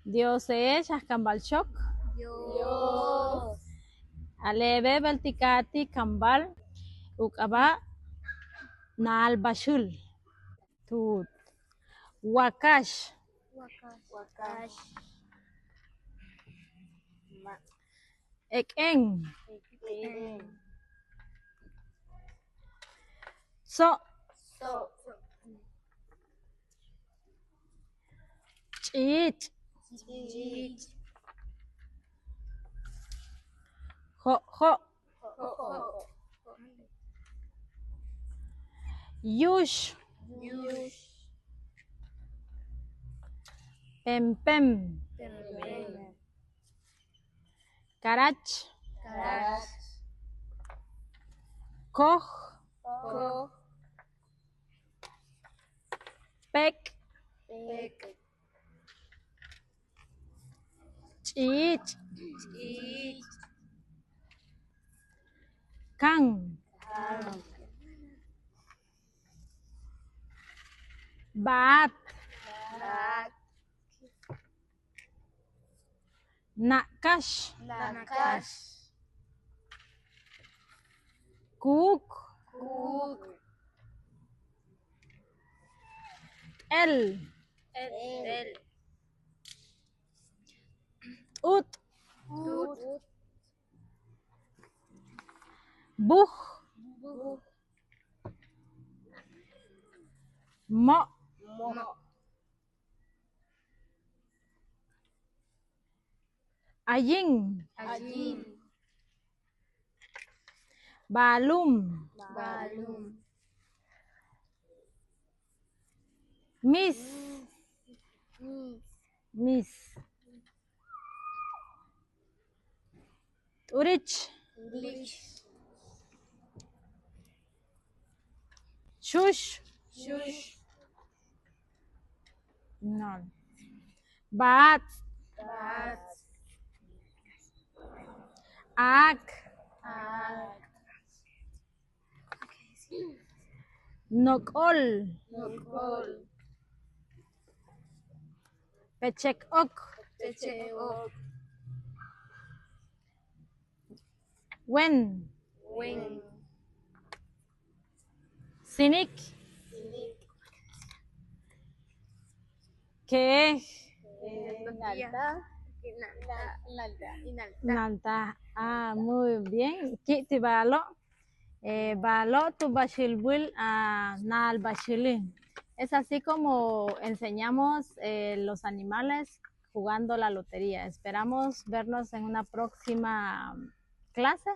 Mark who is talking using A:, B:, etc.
A: Diose Kambal Shok.
B: Dios.
A: Alebe Beltikati Kambal. Ukaba Naal Bashul. Tut. Wakash.
B: Wakash.
A: Ekeng.
B: Ekeng.
A: So.
B: So.
A: Chich.
B: Chich.
A: Ho. Ho.
B: Ho.
A: Yush.
B: Yush.
A: Pem. Pem.
B: Pem.
A: Karach.
B: Karach.
A: Koch.
B: Koch.
A: Pek.
B: Pek.
A: Chich.
B: Chich.
A: Kang.
B: Kang.
A: Bat.
B: Bat.
A: Nakash.
B: Nakash.
A: Cook.
B: Cook.
A: El.
B: El.
A: Ut.
B: Tut.
A: Buh.
B: Buh.
A: Mo.
B: Mo.
A: Aying.
B: Ajin.
A: Balum.
B: Balum.
A: Miss. Miss. Urich.
B: Lich.
A: Shush.
B: Shush.
A: None. Bat.
B: Bat.
A: Ak.
B: Ak.
A: Nokol.
B: Nokol.
A: Pechek ok.
B: Pecheok.
A: Wen.
B: Wen.
A: Sinik.
B: Sinik.
A: Ke.
B: Inalta.
A: Nalta. Ah, muy bien. Kiti balo. Balo tu bashilbuil nal bashilin. Es así como enseñamos los animales jugando la lotería. Esperamos vernos en una próxima clase.